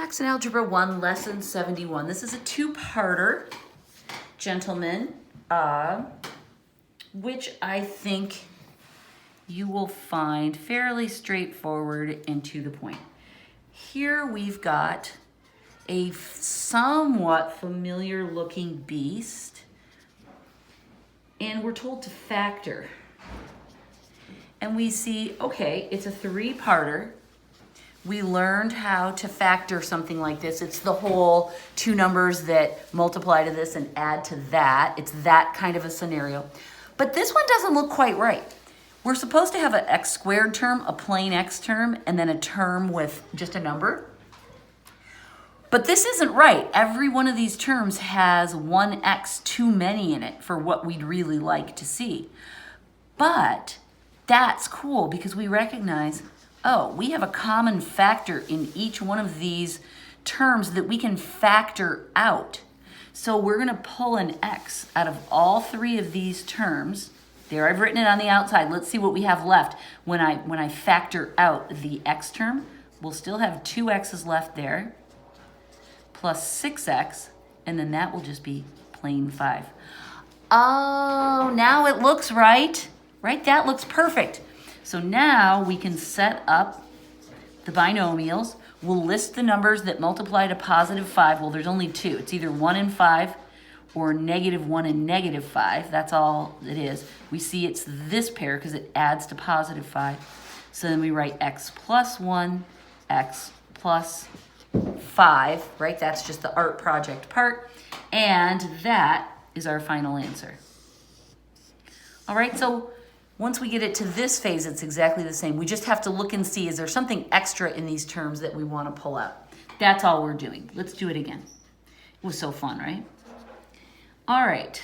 Saxon Algebra 1, Lesson 71. This is a two-parter, gentlemen, which I think you will find fairly straightforward and to the point. Here we've got a somewhat familiar-looking beast, and we're told to factor. And we see, okay, it's a three-parter. We learned how to factor something like this. It's the whole two numbers that multiply to this and add to that. It's that kind of a scenario. But this one doesn't look quite right. We're supposed to have an x squared term, a plain x term, and then a term with just a number. But this isn't right. Every one of these terms has one x too many in it for what we'd really like to see. But that's cool because we recognize, oh, we have a common factor in each one of these terms that we can factor out. So we're going to pull an x out of all three of these terms. There, I've written it on the outside. Let's see what we have left. When I factor out the x term, we'll still have two x's left there, plus 6x, and then that will just be plain 5. Oh, now it looks right. Right? That looks perfect. So now we can set up the binomials. We'll list the numbers that multiply to positive 5. Well, there's only two. It's either 1 and 5 or negative 1 and negative 5. That's all it is. We see it's this pair because it adds to positive 5. So then we write x plus 1, x plus 5, right? That's just the art project part. And that is our final answer. All right, so once we get it to this phase, it's exactly the same. We just have to look and see, is there something extra in these terms that we want to pull out? That's all we're doing. Let's do it again. It was so fun, right? All right.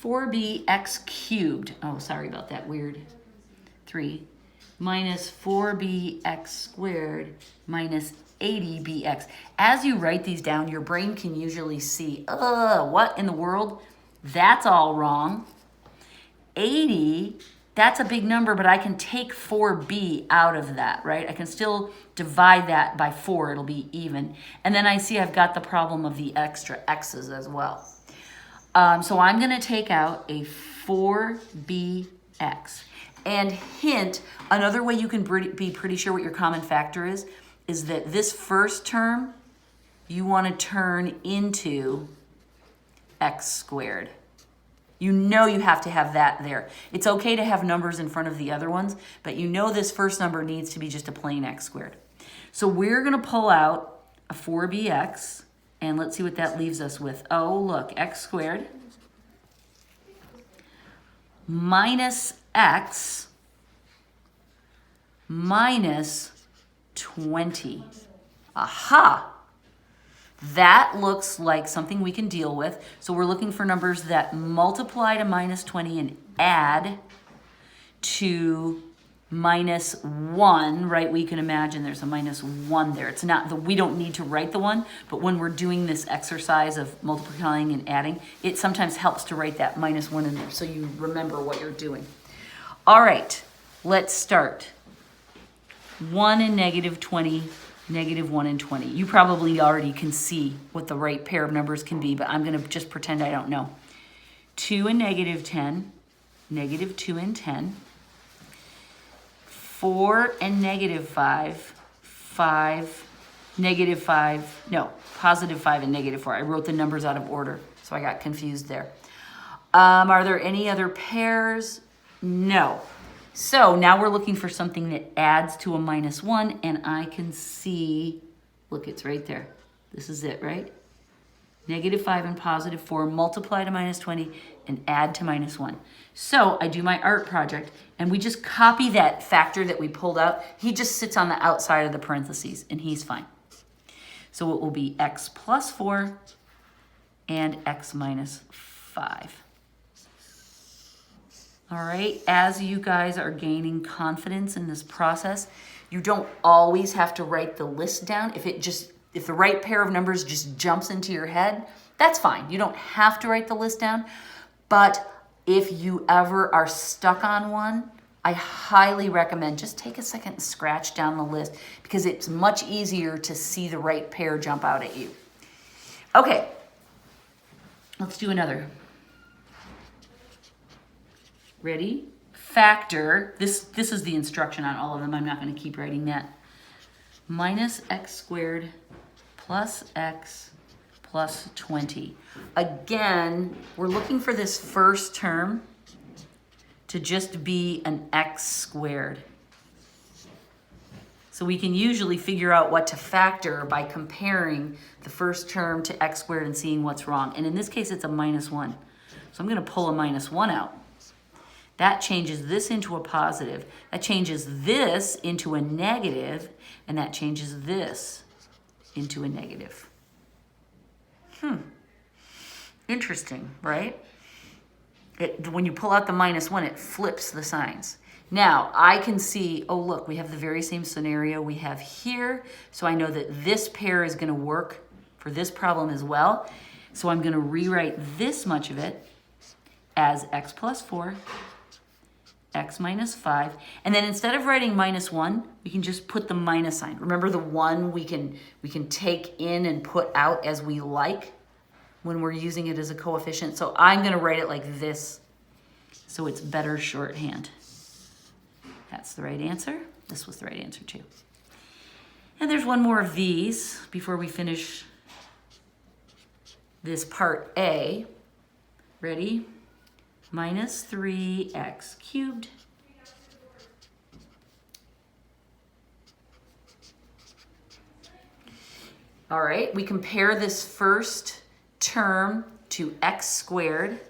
4bx cubed. Oh, sorry about that weird 3. Minus 4bx squared minus 80bx. As you write these down, your brain can usually see, what in the world? That's all wrong. 80, that's a big number, but I can take 4b out of that, right? I can still divide that by 4, it'll be even. And then I see I've got the problem of the extra x's as well. So I'm gonna take out a 4bx. And hint, another way you can be pretty sure what your common factor is that this first term, you wanna turn into x squared. You know you have to have that there. It's okay to have numbers in front of the other ones, but you know this first number needs to be just a plain x squared. So we're gonna pull out a 4bx, and let's see what that leaves us with. Oh, look, x squared minus x minus 20. Aha! That looks like something we can deal with. So we're looking for numbers that multiply to minus 20 and add to minus 1, right? We can imagine there's a minus 1 there. It's not we don't need to write the 1, but when we're doing this exercise of multiplying and adding, it sometimes helps to write that minus 1 in there so you remember what you're doing. All right, let's start. 1 and negative 20. Negative 1 and 20. You probably already can see what the right pair of numbers can be, but I'm going to just pretend I don't know. 2 and negative 10, negative 2 and 10. 4 and negative 5, 5, negative 5, no, positive 5 and negative 4. I wrote the numbers out of order, so I got confused there. Are there any other pairs? No. So now we're looking for something that adds to a minus 1, and I can see, look, it's right there. This is it, right? Negative 5 and positive 4 multiply to minus 20 and add to minus 1. So I do my art project, and we just copy that factor that we pulled out. He just sits on the outside of the parentheses, and he's fine. So it will be x plus 4 and x minus 5. All right, as you guys are gaining confidence in this process, you don't always have to write the list down. If the right pair of numbers just jumps into your head, that's fine. You don't have to write the list down. But if you ever are stuck on one, I highly recommend just take a second and scratch down the list because it's much easier to see the right pair jump out at you. Okay, let's do another. Ready? Factor, this is the instruction on all of them. I'm not going to keep writing that. Minus x squared plus x plus 20. Again, we're looking for this first term to just be an x squared. So we can usually figure out what to factor by comparing the first term to x squared and seeing what's wrong. And in this case, it's a minus 1. So I'm going to pull a minus 1 out. That changes this into a positive. That changes this into a negative. And that changes this into a negative. Interesting, right? When you pull out the minus 1, it flips the signs. Now, I can see, oh, look, we have the very same scenario we have here. So I know that this pair is going to work for this problem as well. So I'm going to rewrite this much of it as x plus 4, x minus 5. And then instead of writing minus 1, we can just put the minus sign. Remember the 1 we can take in and put out as we like when we're using it as a coefficient. So I'm going to write it like this so it's better shorthand. That's the right answer. This was the right answer too. And there's one more of these before we finish this part A. Ready? Minus 3x cubed all right, we compare this first term to x squared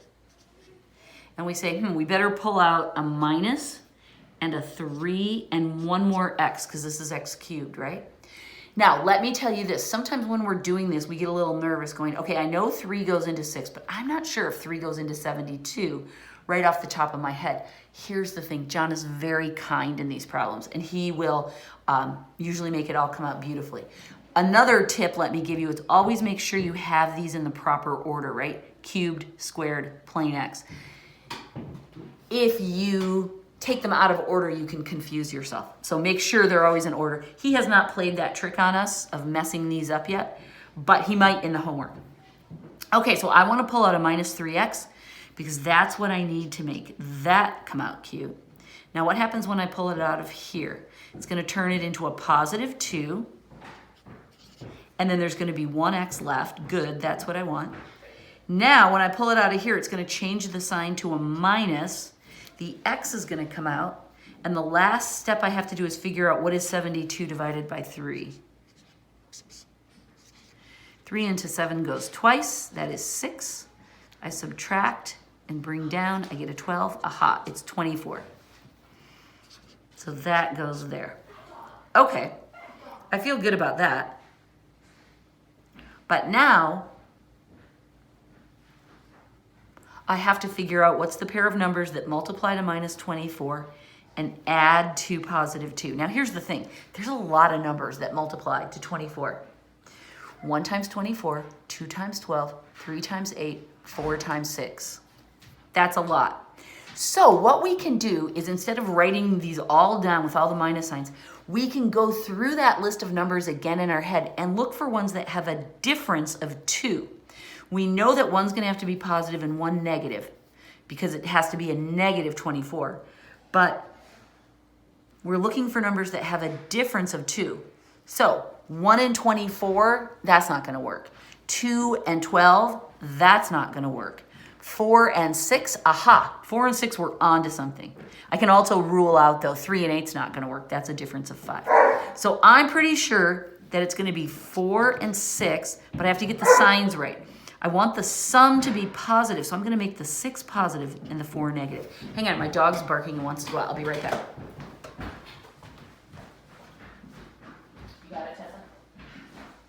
and we say, we better pull out a minus and a 3 and one more x because this is x cubed, right? Now, let me tell you this. Sometimes when we're doing this, we get a little nervous going, okay, I know 3 goes into 6, but I'm not sure if 3 goes into 72 right off the top of my head. Here's the thing. John is very kind in these problems, and he will usually make it all come out beautifully. Another tip let me give you is always make sure you have these in the proper order, right? Cubed, squared, plain x. If you take them out of order, you can confuse yourself. So make sure they're always in order. He has not played that trick on us of messing these up yet, but he might in the homework. Okay, so I want to pull out a minus 3x because that's what I need to make that come out cute. Now what happens when I pull it out of here? It's going to turn it into a positive 2, and then there's going to be 1x left. Good, that's what I want. Now when I pull it out of here, it's going to change the sign to a minus. The x is going to come out, and the last step I have to do is figure out what is 72 divided by 3. 3 into 7 goes twice, that is 6. I subtract and bring down, I get a 12. Aha, it's 24. So that goes there. Okay, I feel good about that. But now, I have to figure out what's the pair of numbers that multiply to minus 24 and add to positive 2. Now here's the thing. There's a lot of numbers that multiply to 24. 1 times 24, 2 times 12, 3 times 8, 4 times 6. That's a lot. So what we can do is instead of writing these all down with all the minus signs, we can go through that list of numbers again in our head and look for ones that have a difference of 2. We know that one's going to have to be positive and one negative because it has to be a negative 24. But we're looking for numbers that have a difference of 2. So 1 and 24, that's not going to work. 2 and 12, that's not going to work. 4 and 6, aha, 4 and 6, we're on to something. I can also rule out, though, 3 and 8's not going to work. That's a difference of 5. So I'm pretty sure that it's going to be 4 and 6, but I have to get the signs right. I want the sum to be positive, so I'm going to make the 6 positive and the 4 negative. Hang on, my dog's barking and wants to go out. I'll be right back. You got it, Tessa?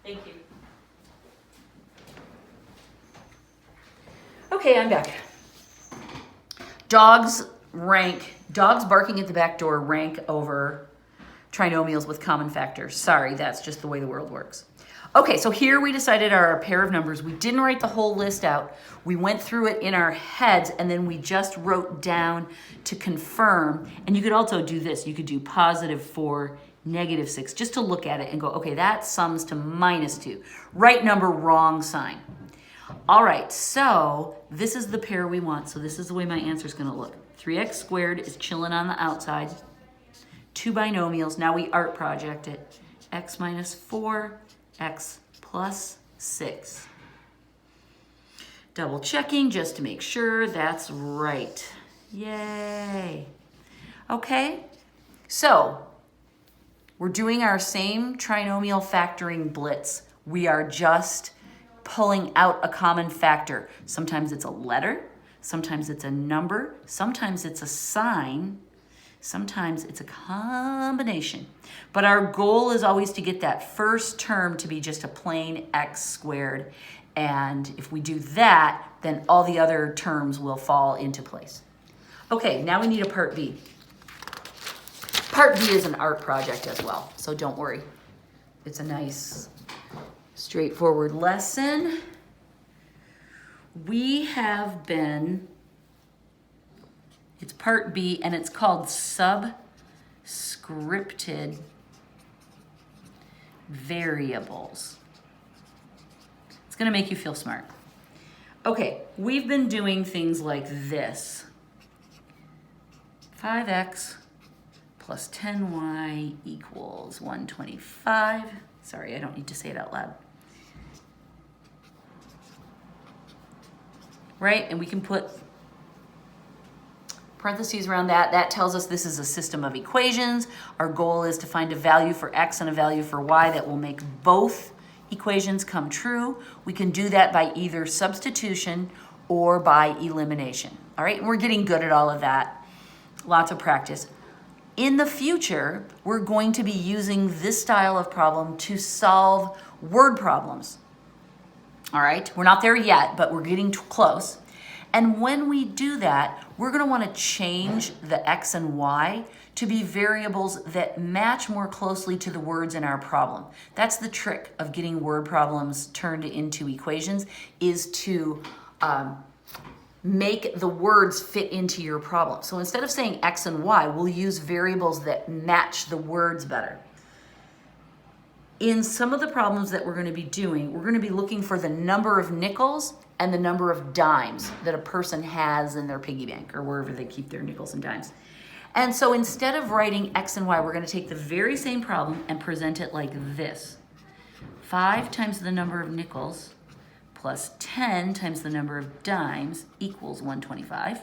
Thank you. Okay, I'm back. Dogs barking at the back door rank over trinomials with common factors. Sorry, that's just the way the world works. Okay, so here we decided our pair of numbers. We didn't write the whole list out. We went through it in our heads, and then we just wrote down to confirm. And you could also do this. You could do +4, -6, just to look at it and go, okay, that sums to -2. Right number, wrong sign. All right, so this is the pair we want. So this is the way my answer is going to look. 3x squared is chilling on the outside. Two binomials. Now we art project it. X minus 4, x plus 6. Double checking just to make sure that's right. Yay. Okay, so we're doing our same trinomial factoring blitz. We are just pulling out a common factor. Sometimes it's a letter, sometimes it's a number, sometimes it's a sign, sometimes it's a combination. But our goal is always to get that first term to be just a plain x squared. And if we do that, then all the other terms will fall into place. Okay, now we need a part B. Part B is an art project as well, so don't worry. It's a nice, straightforward lesson. We have been, it's part B, and it's called subscripted variables. It's gonna make you feel smart. Okay, we've been doing things like this. 5x plus 10y equals 125. Sorry, I don't need to say it out loud. Right, and we can put parentheses around that. That tells us this is a system of equations. Our goal is to find a value for x and a value for y that will make both equations come true. We can do that by either substitution or by elimination. All right, and we're getting good at all of that. Lots of practice. In the future, we're going to be using this style of problem to solve word problems. All right, we're not there yet, but we're getting close. And when we do that, we're going to want to change the x and y to be variables that match more closely to the words in our problem. That's the trick of getting word problems turned into equations, is to make the words fit into your problem. So instead of saying x and y, we'll use variables that match the words better. In some of the problems that we're going to be doing, we're going to be looking for the number of nickels and the number of dimes that a person has in their piggy bank or wherever they keep their nickels and dimes. And so instead of writing x and y, we're going to take the very same problem and present it like this. 5 times the number of nickels plus 10 times the number of dimes equals 125.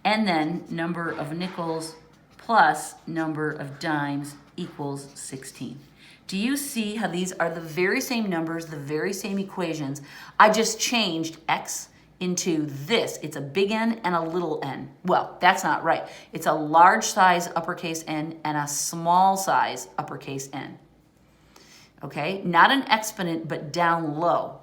And then number of nickels plus number of dimes equals 16. Do you see how these are the very same numbers, the very same equations? I just changed x into this. It's a big N and a little n. Well, that's not right. It's a large size uppercase N and a small size uppercase N. Okay, not an exponent, but down low.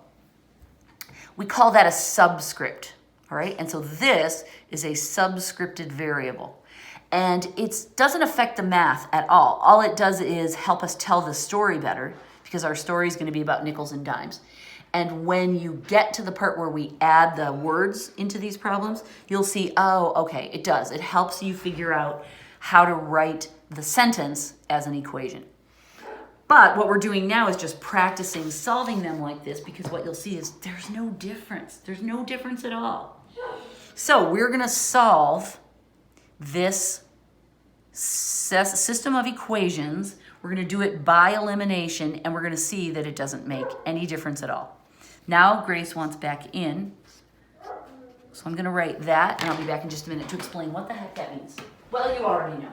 We call that a subscript, all right? And so this is a subscripted variable. And it doesn't affect the math at all. All it does is help us tell the story better, because our story is going to be about nickels and dimes. And when you get to the part where we add the words into these problems, you'll see, oh, okay, it does. It helps you figure out how to write the sentence as an equation. But what we're doing now is just practicing solving them like this, because what you'll see is there's no difference. There's no difference at all. So we're going to solve this system of equations. We're going to do it by elimination, and we're going to see that it doesn't make any difference at all. Now Grace wants back in, so I'm going to write that, and I'll be back in just a minute to explain what the heck that means. Well, you already know.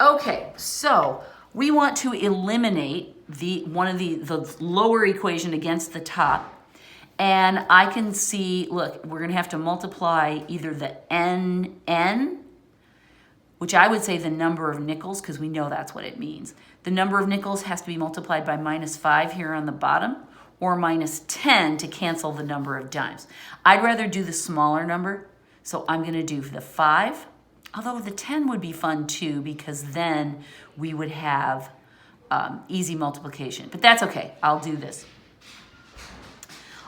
Okay, so we want to eliminate one of the lower equation against the top. And I can see, look, we're going to have to multiply either the n, which I would say the number of nickels, because we know that's what it means. The number of nickels has to be multiplied by -5 here on the bottom, or -10 to cancel the number of dimes. I'd rather do the smaller number. So I'm gonna do the 5, although the 10 would be fun too, because then we would have easy multiplication, but that's okay, I'll do this.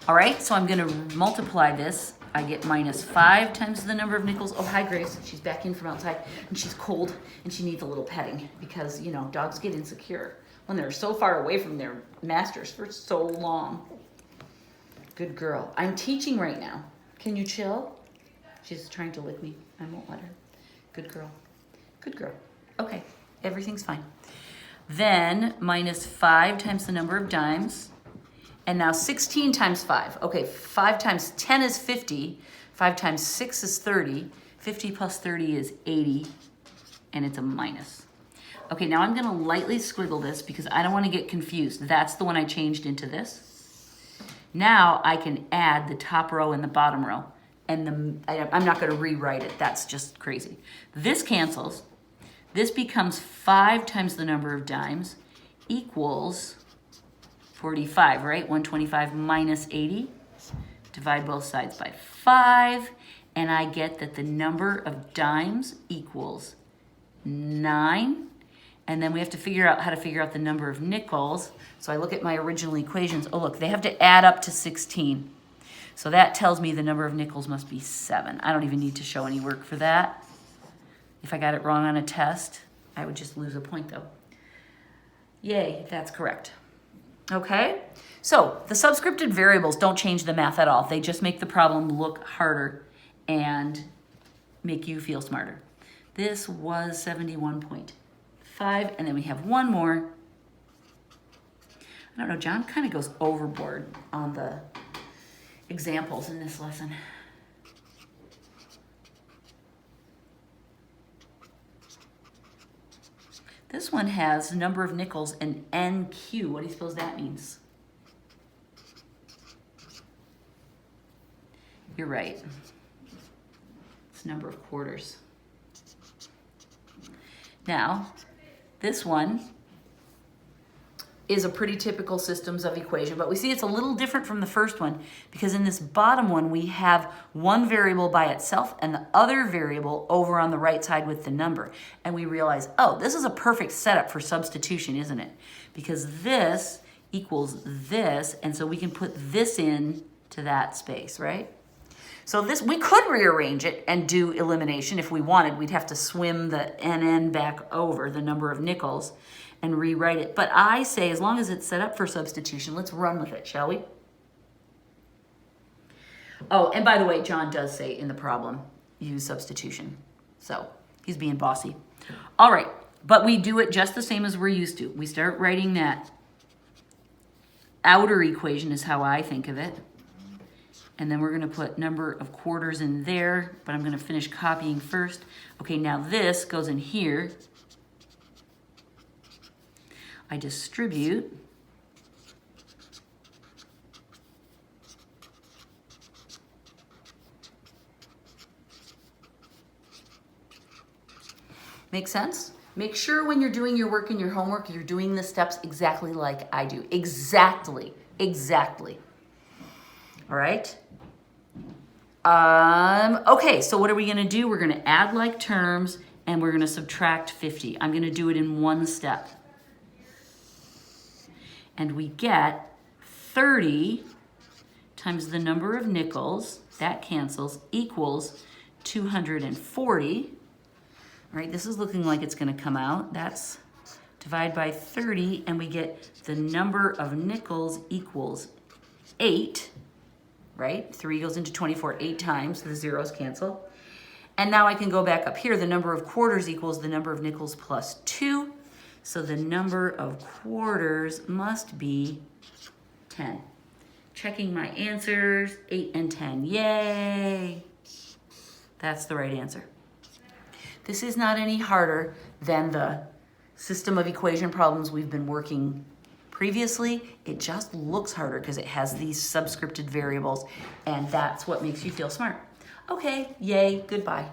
All right, so I'm gonna multiply this. I get minus 5 times the number of nickels. Oh, hi, Grace. She's back in from outside, and she's cold, and she needs a little petting because, you know, dogs get insecure when they're so far away from their masters for so long. Good girl. I'm teaching right now. Can you chill? She's trying to lick me. I won't let her. Good girl. Good girl. Okay, everything's fine. Then minus 5 times the number of dimes. And now 16 times 5. Okay, 5 times 10 is 50. 5 times 6 is 30. 50 plus 30 is 80. And it's a minus. Okay, now I'm gonna lightly squiggle this because I don't wanna get confused. That's the one I changed into this. Now I can add the top row and the bottom row. And I'm not gonna rewrite it. That's just crazy. This cancels. This becomes 5 times the number of dimes equals 45, right? 125 minus 80. Divide both sides by 5. And I get that the number of dimes equals 9. And then we have to figure out how to figure out the number of nickels. So I look at my original equations. Oh, look, they have to add up to 16. So that tells me the number of nickels must be 7. I don't even need to show any work for that. If I got it wrong on a test, I would just lose a point though. Yay, that's correct. Okay, so the subscripted variables don't change the math at all. They just make the problem look harder and make you feel smarter. This was 71.5, and then we have one more. I don't know, John kind of goes overboard on the examples in this lesson. This one has number of nickels and NQ. What do you suppose that means? You're right. It's number of quarters. Now, this one is a pretty typical systems of equation, but we see it's a little different from the first one because in this bottom one, we have one variable by itself and the other variable over on the right side with the number. And we realize, oh, this is a perfect setup for substitution, isn't it? Because this equals this, and so we can put this in to that space, right? So this, we could rearrange it and do elimination if we wanted. We'd have to swim the NN back over, the number of nickels, and rewrite it. But I say, as long as it's set up for substitution, let's run with it, shall we? Oh, and by the way, John does say in the problem, use substitution. So he's being bossy. All right, but we do it just the same as we're used to. We start writing that outer equation is how I think of it. And then we're gonna put number of quarters in there, but I'm gonna finish copying first. Okay, now this goes in here. I distribute. Make sense? Make sure when you're doing your work and your homework, you're doing the steps exactly like I do. Exactly, exactly. All right? Okay, so what are we gonna do? We're gonna add like terms and we're gonna subtract 50. I'm gonna do it in one step. And we get 30 times the number of nickels, that cancels, equals 240. All right, this is looking like it's gonna come out. That's divide by 30, and we get the number of nickels equals 8, right? 3 goes into 24 8 times, the zeros cancel. And now I can go back up here. The number of quarters equals the number of nickels plus 2. So the number of quarters must be 10. Checking my answers, 8 and 10, yay. That's the right answer. This is not any harder than the system of equation problems we've been working previously. It just looks harder because it has these subscripted variables, and that's what makes you feel smart. Okay, yay, goodbye.